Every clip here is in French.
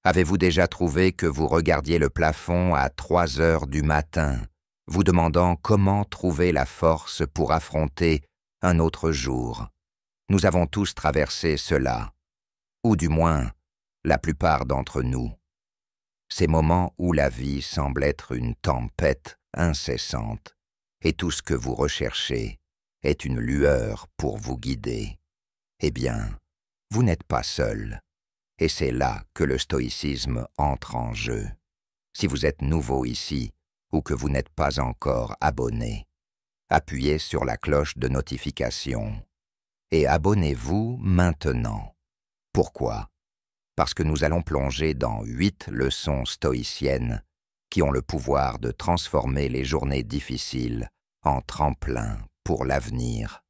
Avez-vous déjà trouvé que vous regardiez le plafond à 3 heures du matin, vous demandant comment trouver la force pour affronter un autre jour? Nous avons tous traversé cela, ou du moins, la plupart d'entre nous. Ces moments où la vie semble être une tempête incessante, et tout ce que vous recherchez est une lueur pour vous guider. Eh bien, vous n'êtes pas seul, et c'est là que le stoïcisme entre en jeu. Si vous êtes nouveau ici, ou que vous n'êtes pas encore abonné, appuyez sur la cloche de notification et abonnez-vous maintenant. Pourquoi? Parce que nous allons plonger dans 8 leçons stoïciennes qui ont le pouvoir de transformer les journées difficiles en tremplin pour l'avenir.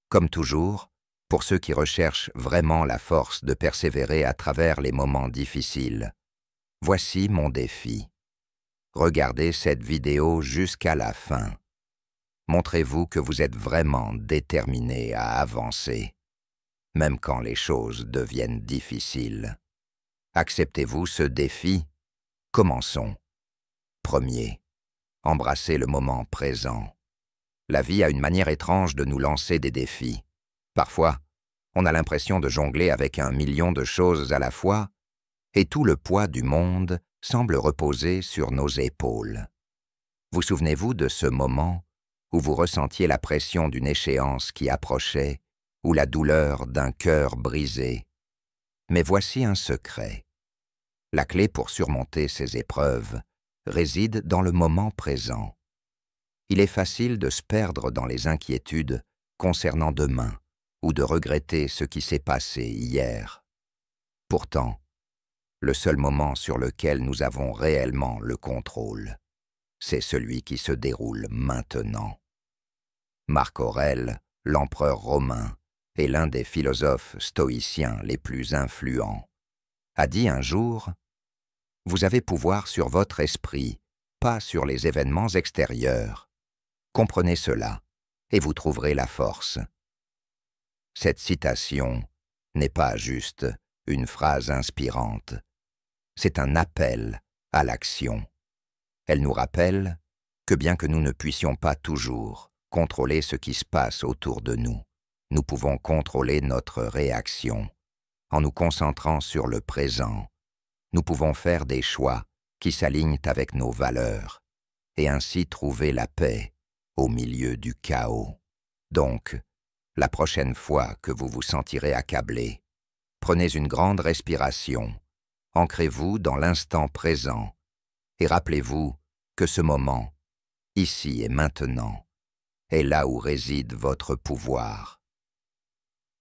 Comme toujours, pour ceux qui recherchent vraiment la force de persévérer à travers les moments difficiles, voici mon défi. Regardez cette vidéo jusqu'à la fin. Montrez-vous que vous êtes vraiment déterminé à avancer, même quand les choses deviennent difficiles. Acceptez-vous ce défi? Commençons. Premier, embrassez le moment présent. La vie a une manière étrange de nous lancer des défis. Parfois, on a l'impression de jongler avec 1 million de choses à la fois, et tout le poids du monde semble reposer sur nos épaules. Vous souvenez-vous de ce moment où vous ressentiez la pression d'une échéance qui approchait ou la douleur d'un cœur brisé? Mais voici un secret. La clé pour surmonter ces épreuves réside dans le moment présent. Il est facile de se perdre dans les inquiétudes concernant demain ou de regretter ce qui s'est passé hier. Pourtant, le seul moment sur lequel nous avons réellement le contrôle, c'est celui qui se déroule maintenant. Marc Aurèle, l'empereur romain et l'un des philosophes stoïciens les plus influents, a dit un jour « Vous avez pouvoir sur votre esprit, pas sur les événements extérieurs. Comprenez cela, et vous trouverez la force. » Cette citation n'est pas juste une phrase inspirante. C'est un appel à l'action. Elle nous rappelle que bien que nous ne puissions pas toujours contrôler ce qui se passe autour de nous, nous pouvons contrôler notre réaction. En nous concentrant sur le présent, nous pouvons faire des choix qui s'alignent avec nos valeurs et ainsi trouver la paix au milieu du chaos. Donc, la prochaine fois que vous vous sentirez accablé, prenez une grande respiration, ancrez-vous dans l'instant présent et rappelez-vous que ce moment, ici et maintenant, est là où réside votre pouvoir.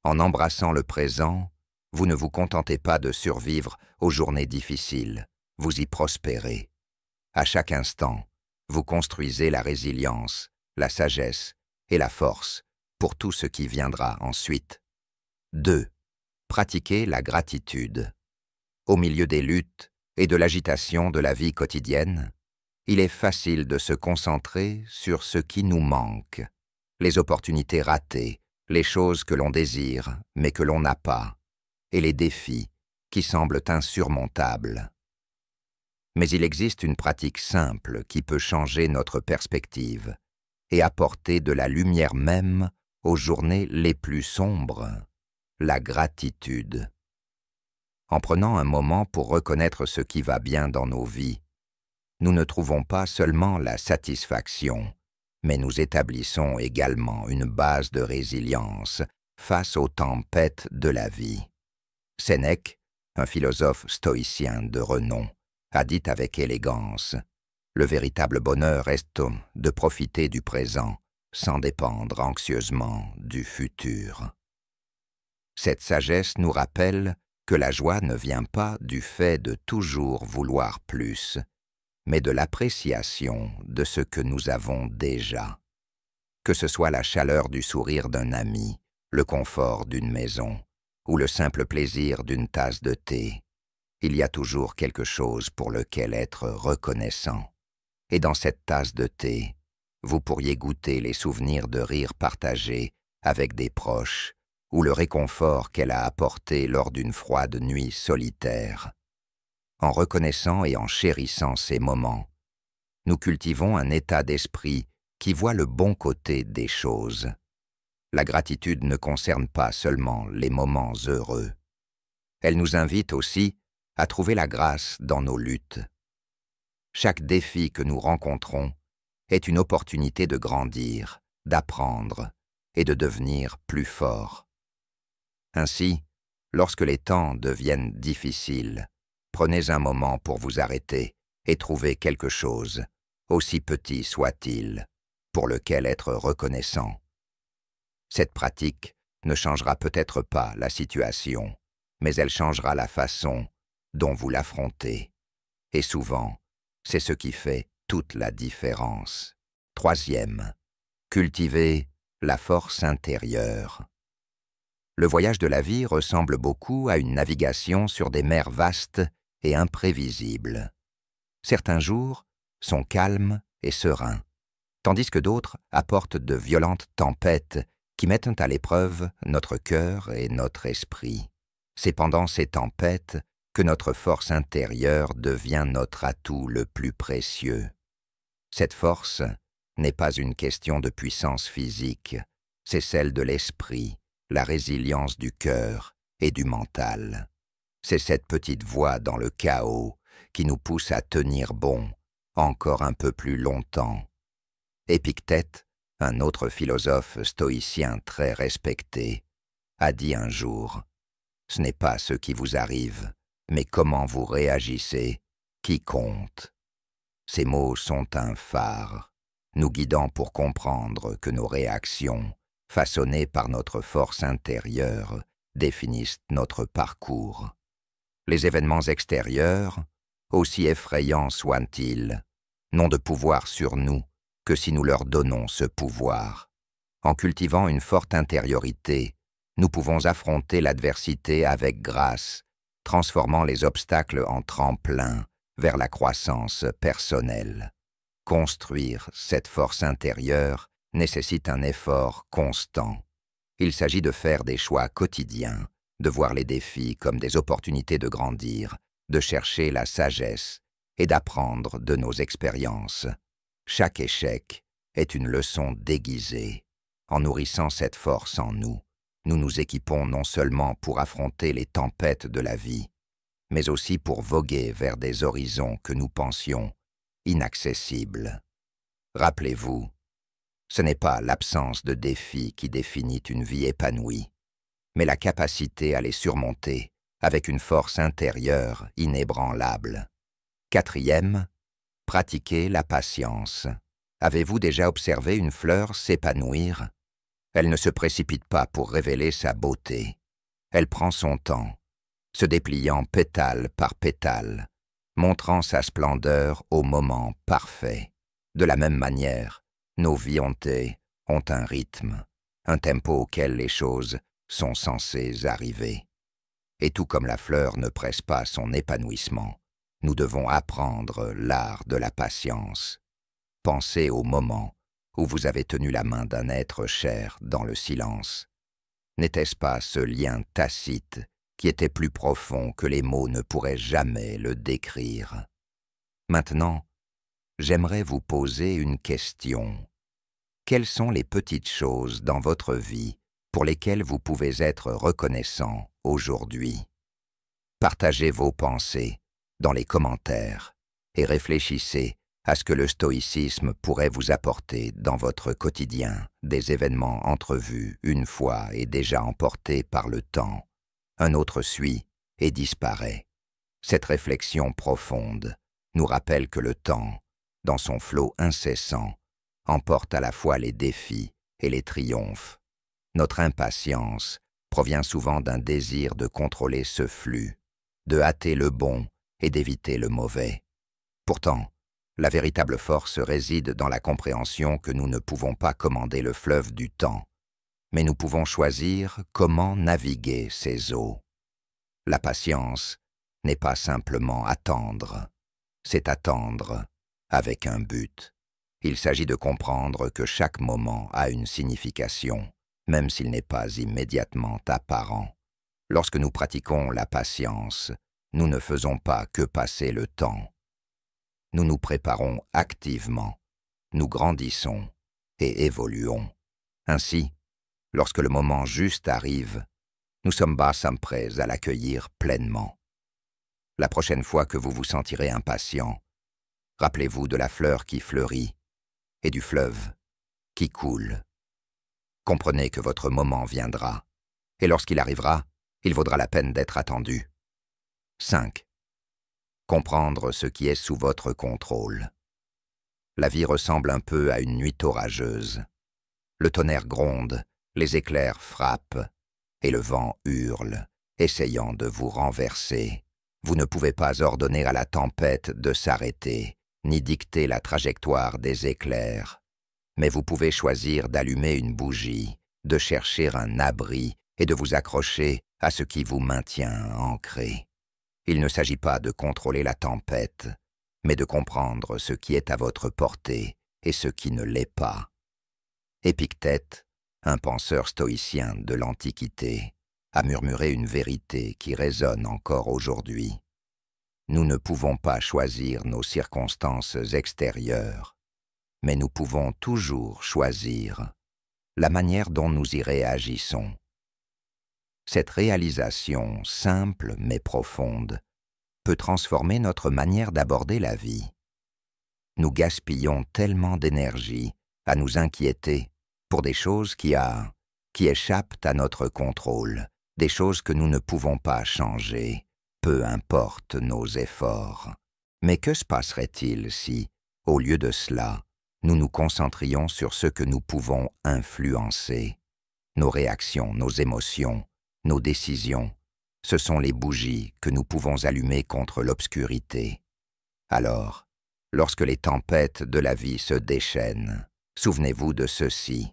En embrassant le présent, vous ne vous contentez pas de survivre aux journées difficiles, vous y prospérez. À chaque instant, vous construisez la résilience, la sagesse et la force pour tout ce qui viendra ensuite. 2. Pratiquez la gratitude. Au milieu des luttes et de l'agitation de la vie quotidienne, il est facile de se concentrer sur ce qui nous manque, les opportunités ratées, les choses que l'on désire mais que l'on n'a pas, et les défis qui semblent insurmontables. Mais il existe une pratique simple qui peut changer notre perspective et apporter de la lumière même aux journées les plus sombres, la gratitude. En prenant un moment pour reconnaître ce qui va bien dans nos vies, nous ne trouvons pas seulement la satisfaction, mais nous établissons également une base de résilience face aux tempêtes de la vie. Sénèque, un philosophe stoïcien de renom, a dit avec élégance « Le véritable bonheur est de profiter du présent sans dépendre anxieusement du futur. » Cette sagesse nous rappelle que la joie ne vient pas du fait de toujours vouloir plus, mais de l'appréciation de ce que nous avons déjà. Que ce soit la chaleur du sourire d'un ami, le confort d'une maison, ou le simple plaisir d'une tasse de thé, il y a toujours quelque chose pour lequel être reconnaissant. Et dans cette tasse de thé, vous pourriez goûter les souvenirs de rires partagés avec des proches, ou le réconfort qu'elle a apporté lors d'une froide nuit solitaire. en reconnaissant et en chérissant ces moments. Nous cultivons un état d'esprit qui voit le bon côté des choses. La gratitude ne concerne pas seulement les moments heureux. Elle nous invite aussi à trouver la grâce dans nos luttes. Chaque défi que nous rencontrons est une opportunité de grandir, d'apprendre et de devenir plus fort. Ainsi, lorsque les temps deviennent difficiles, prenez un moment pour vous arrêter et trouver quelque chose, aussi petit soit-il, pour lequel être reconnaissant. Cette pratique ne changera peut-être pas la situation, mais elle changera la façon dont vous l'affrontez. Et souvent, c'est ce qui fait toute la différence. Troisième, cultiver la force intérieure. Le voyage de la vie ressemble beaucoup à une navigation sur des mers vastes et imprévisibles. Certains jours sont calmes et sereins, tandis que d'autres apportent de violentes tempêtes qui mettent à l'épreuve notre cœur et notre esprit. C'est pendant ces tempêtes que notre force intérieure devient notre atout le plus précieux. Cette force n'est pas une question de puissance physique, c'est celle de l'esprit, la résilience du cœur et du mental. C'est cette petite voix dans le chaos qui nous pousse à tenir bon encore un peu plus longtemps. Épictète, un autre philosophe stoïcien très respecté, a dit un jour « Ce n'est pas ce qui vous arrive, mais comment vous réagissez qui compte. » Ces mots sont un phare, nous guidant pour comprendre que nos réactions, façonnées par notre force intérieure, définissent notre parcours. Les événements extérieurs, aussi effrayants soient-ils, n'ont de pouvoir sur nous que si nous leur donnons ce pouvoir. En cultivant une forte intériorité, nous pouvons affronter l'adversité avec grâce, transformant les obstacles en tremplins vers la croissance personnelle. Construire cette force intérieure nécessite un effort constant. Il s'agit de faire des choix quotidiens, de voir les défis comme des opportunités de grandir, de chercher la sagesse et d'apprendre de nos expériences. Chaque échec est une leçon déguisée. En nourrissant cette force en nous, nous nous équipons non seulement pour affronter les tempêtes de la vie, mais aussi pour voguer vers des horizons que nous pensions inaccessibles. Rappelez-vous, ce n'est pas l'absence de défis qui définit une vie épanouie, mais la capacité à les surmonter avec une force intérieure inébranlable. Quatrième, pratiquez la patience. Avez-vous déjà observé une fleur s'épanouir? Elle ne se précipite pas pour révéler sa beauté. Elle prend son temps, se dépliant pétale par pétale, montrant sa splendeur au moment parfait. De la même manière, nos vies ont un rythme, un tempo auquel les choses sont censées arriver. Et tout comme la fleur ne presse pas son épanouissement, nous devons apprendre l'art de la patience. Pensez au moment où vous avez tenu la main d'un être cher dans le silence. N'était-ce pas ce lien tacite qui était plus profond que les mots ne pourraient jamais le décrire? Maintenant, j'aimerais vous poser une question. Quelles sont les petites choses dans votre vie pour lesquelles vous pouvez être reconnaissant aujourd'hui? Partagez vos pensées dans les commentaires et réfléchissez à ce que le stoïcisme pourrait vous apporter dans votre quotidien, des événements entrevus une fois et déjà emportés par le temps. Un autre suit et disparaît. Cette réflexion profonde nous rappelle que le temps, dans son flot incessant, emporte à la fois les défis et les triomphes. Notre impatience provient souvent d'un désir de contrôler ce flux, de hâter le bon et d'éviter le mauvais. Pourtant, la véritable force réside dans la compréhension que nous ne pouvons pas commander le fleuve du temps, mais nous pouvons choisir comment naviguer ces eaux. La patience n'est pas simplement attendre, c'est attendre avec un but. Il s'agit de comprendre que chaque moment a une signification, même s'il n'est pas immédiatement apparent. Lorsque nous pratiquons la patience, nous ne faisons pas que passer le temps. Nous nous préparons activement, nous grandissons et évoluons. Ainsi, lorsque le moment juste arrive, nous sommes prêts à l'accueillir pleinement. La prochaine fois que vous vous sentirez impatient, rappelez-vous de la fleur qui fleurit et du fleuve qui coule. Comprenez que votre moment viendra, et lorsqu'il arrivera, il vaudra la peine d'être attendu. 5. Comprendre ce qui est sous votre contrôle. La vie ressemble un peu à une nuit orageuse. Le tonnerre gronde, les éclairs frappent, et le vent hurle, essayant de vous renverser. Vous ne pouvez pas ordonner à la tempête de s'arrêter, ni dicter la trajectoire des éclairs. Mais vous pouvez choisir d'allumer une bougie, de chercher un abri et de vous accrocher à ce qui vous maintient ancré. Il ne s'agit pas de contrôler la tempête, mais de comprendre ce qui est à votre portée et ce qui ne l'est pas. Épictète, un penseur stoïcien de l'Antiquité, a murmuré une vérité qui résonne encore aujourd'hui. Nous ne pouvons pas choisir nos circonstances extérieures, mais nous pouvons toujours choisir la manière dont nous y réagissons. Cette réalisation simple mais profonde peut transformer notre manière d'aborder la vie. Nous gaspillons tellement d'énergie à nous inquiéter pour des choses qui échappent à notre contrôle, des choses que nous ne pouvons pas changer, peu importe nos efforts. Mais que se passerait-il si, au lieu de cela, nous nous concentrions sur ce que nous pouvons influencer? Nos réactions, nos émotions, nos décisions, ce sont les bougies que nous pouvons allumer contre l'obscurité. Alors, lorsque les tempêtes de la vie se déchaînent, souvenez-vous de ceci.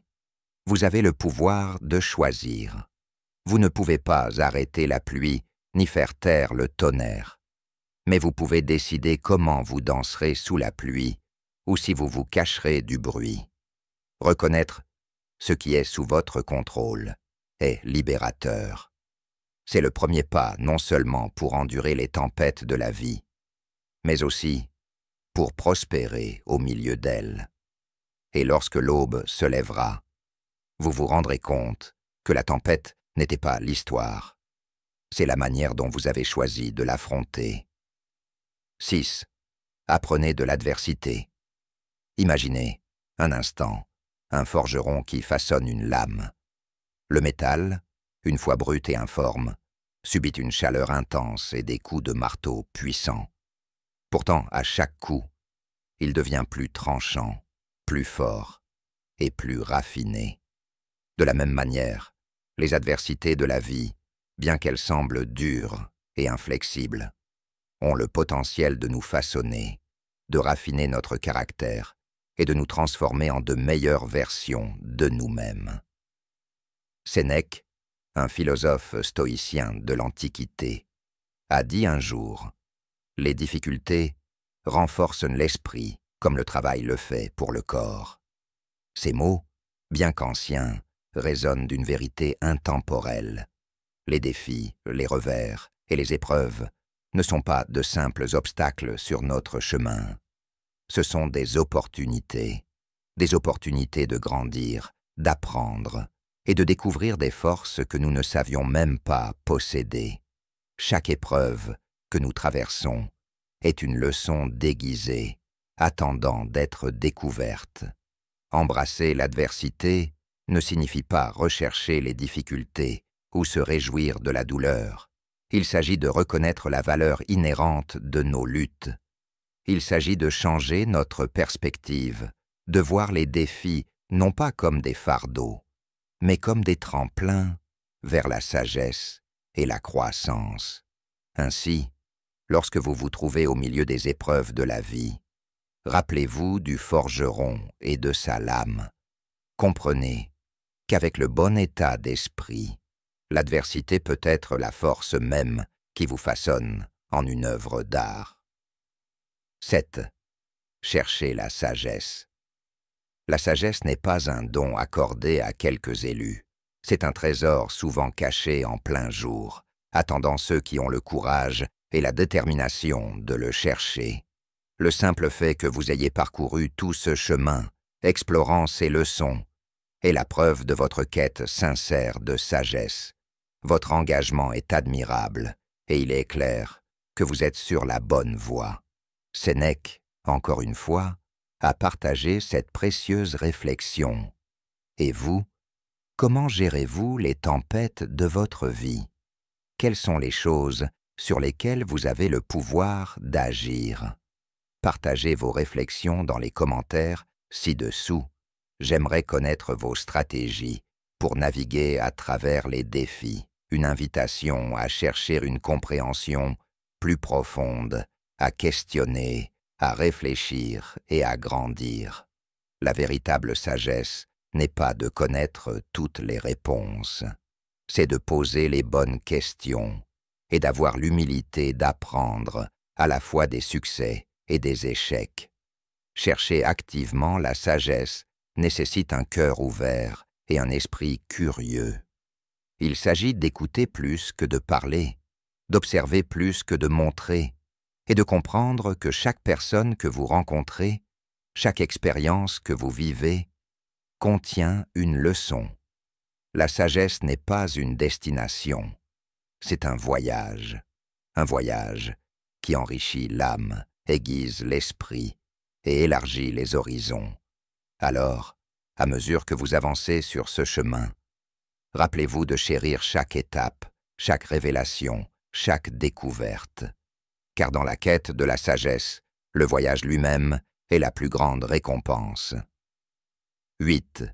Vous avez le pouvoir de choisir. Vous ne pouvez pas arrêter la pluie ni faire taire le tonnerre. Mais vous pouvez décider comment vous danserez sous la pluie ou si vous vous cacherez du bruit. Reconnaître ce qui est sous votre contrôle est libérateur. C'est le premier pas non seulement pour endurer les tempêtes de la vie, mais aussi pour prospérer au milieu d'elles. Et lorsque l'aube se lèvera, vous vous rendrez compte que la tempête n'était pas l'histoire. C'est la manière dont vous avez choisi de l'affronter. 6. Apprenez de l'adversité. Imaginez, un instant, un forgeron qui façonne une lame. Le métal, une fois brut et informe, subit une chaleur intense et des coups de marteau puissants. Pourtant, à chaque coup, il devient plus tranchant, plus fort et plus raffiné. De la même manière, les adversités de la vie, bien qu'elles semblent dures et inflexibles, ont le potentiel de nous façonner, de raffiner notre caractère et de nous transformer en de meilleures versions de nous-mêmes. Sénèque, un philosophe stoïcien de l'Antiquité, a dit un jour « Les difficultés renforcent l'esprit comme le travail le fait pour le corps. » Ces mots, bien qu'anciens, résonnent d'une vérité intemporelle. Les défis, les revers et les épreuves ne sont pas de simples obstacles sur notre chemin. Ce sont des opportunités de grandir, d'apprendre et de découvrir des forces que nous ne savions même pas posséder. Chaque épreuve que nous traversons est une leçon déguisée, attendant d'être découverte. Embrasser l'adversité ne signifie pas rechercher les difficultés ou se réjouir de la douleur. Il s'agit de reconnaître la valeur inhérente de nos luttes. Il s'agit de changer notre perspective, de voir les défis non pas comme des fardeaux, mais comme des tremplins vers la sagesse et la croissance. Ainsi, lorsque vous vous trouvez au milieu des épreuves de la vie, rappelez-vous du forgeron et de sa lame. Comprenez qu'avec le bon état d'esprit, l'adversité peut être la force même qui vous façonne en une œuvre d'art. 7. Cherchez la sagesse. La sagesse n'est pas un don accordé à quelques élus. C'est un trésor souvent caché en plein jour, attendant ceux qui ont le courage et la détermination de le chercher. Le simple fait que vous ayez parcouru tout ce chemin, explorant ces leçons, est la preuve de votre quête sincère de sagesse. Votre engagement est admirable, et il est clair que vous êtes sur la bonne voie. Sénèque, encore une fois, a partagé cette précieuse réflexion. Et vous, comment gérez-vous les tempêtes de votre vie? Quelles sont les choses sur lesquelles vous avez le pouvoir d'agir? Partagez vos réflexions dans les commentaires ci-dessous. J'aimerais connaître vos stratégies pour naviguer à travers les défis. Une invitation à chercher une compréhension plus profonde, à questionner, à réfléchir et à grandir. La véritable sagesse n'est pas de connaître toutes les réponses. C'est de poser les bonnes questions et d'avoir l'humilité d'apprendre à la fois des succès et des échecs. Chercher activement la sagesse nécessite un cœur ouvert et un esprit curieux. Il s'agit d'écouter plus que de parler, d'observer plus que de montrer, et de comprendre que chaque personne que vous rencontrez, chaque expérience que vous vivez, contient une leçon. La sagesse n'est pas une destination, c'est un voyage qui enrichit l'âme, aiguise l'esprit et élargit les horizons. Alors, à mesure que vous avancez sur ce chemin, rappelez-vous de chérir chaque étape, chaque révélation, chaque découverte. Car dans la quête de la sagesse, le voyage lui-même est la plus grande récompense. 8.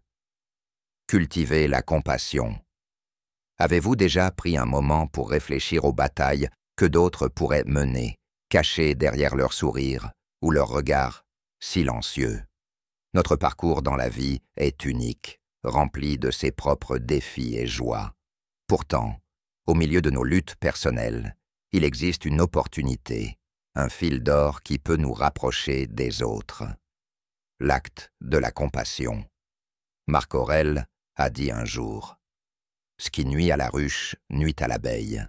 Cultivez la compassion. Avez-vous déjà pris un moment pour réfléchir aux batailles que d'autres pourraient mener, cachées derrière leur sourire ou leur regard silencieux? Notre parcours dans la vie est unique, rempli de ses propres défis et joies. Pourtant, au milieu de nos luttes personnelles, il existe une opportunité, un fil d'or qui peut nous rapprocher des autres. L'acte de la compassion. Marc Aurèle a dit un jour « Ce qui nuit à la ruche nuit à l'abeille ».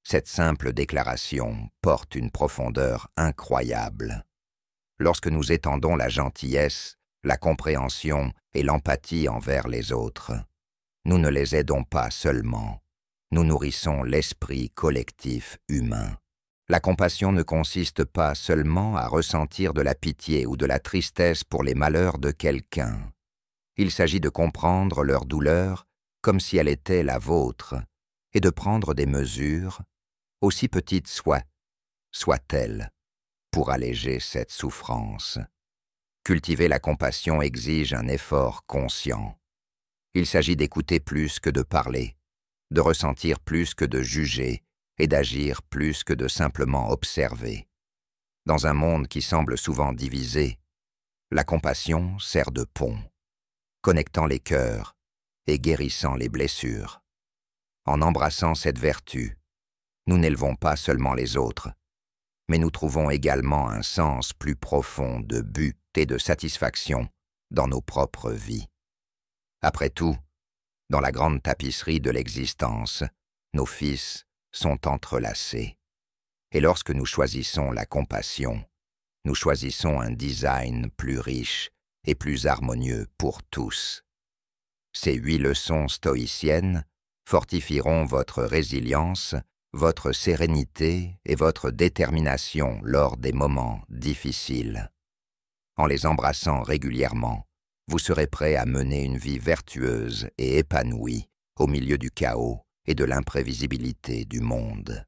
Cette simple déclaration porte une profondeur incroyable. Lorsque nous étendons la gentillesse, la compréhension et l'empathie envers les autres, nous ne les aidons pas seulement, nous nourrissons l'esprit collectif humain. La compassion ne consiste pas seulement à ressentir de la pitié ou de la tristesse pour les malheurs de quelqu'un. Il s'agit de comprendre leur douleur comme si elle était la vôtre et de prendre des mesures, aussi petites soient-elles, pour alléger cette souffrance. Cultiver la compassion exige un effort conscient. Il s'agit d'écouter plus que de parler, de ressentir plus que de juger et d'agir plus que de simplement observer. Dans un monde qui semble souvent divisé, la compassion sert de pont, connectant les cœurs et guérissant les blessures. En embrassant cette vertu, nous n'élevons pas seulement les autres, mais nous trouvons également un sens plus profond de but et de satisfaction dans nos propres vies. Après tout, dans la grande tapisserie de l'existence, nos fils sont entrelacés. Et lorsque nous choisissons la compassion, nous choisissons un design plus riche et plus harmonieux pour tous. Ces 8 leçons stoïciennes fortifieront votre résilience, votre sérénité et votre détermination lors des moments difficiles. En les embrassant régulièrement, vous serez prêt à mener une vie vertueuse et épanouie au milieu du chaos et de l'imprévisibilité du monde.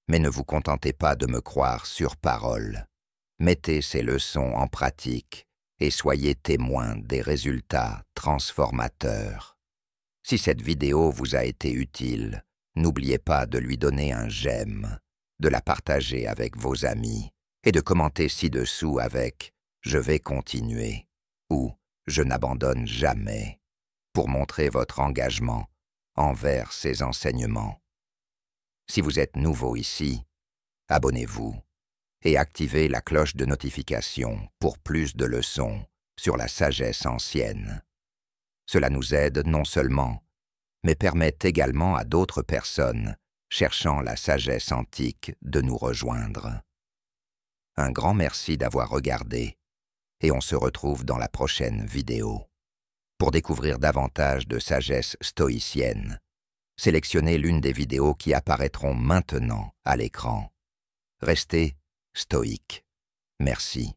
Mais ne vous contentez pas de me croire sur parole. Mettez ces leçons en pratique et soyez témoins des résultats transformateurs. Si cette vidéo vous a été utile, n'oubliez pas de lui donner un j'aime, de la partager avec vos amis et de commenter ci-dessous avec « Je vais continuer » ou « Je n'abandonne jamais » pour montrer votre engagement envers ces enseignements. Si vous êtes nouveau ici, abonnez-vous et activez la cloche de notification pour plus de leçons sur la sagesse ancienne. Cela nous aide non seulement, mais permet également à d'autres personnes cherchant la sagesse antique de nous rejoindre. Un grand merci d'avoir regardé, et on se retrouve dans la prochaine vidéo. Pour découvrir davantage de sagesse stoïcienne, sélectionnez l'une des vidéos qui apparaîtront maintenant à l'écran. Restez stoïque. Merci.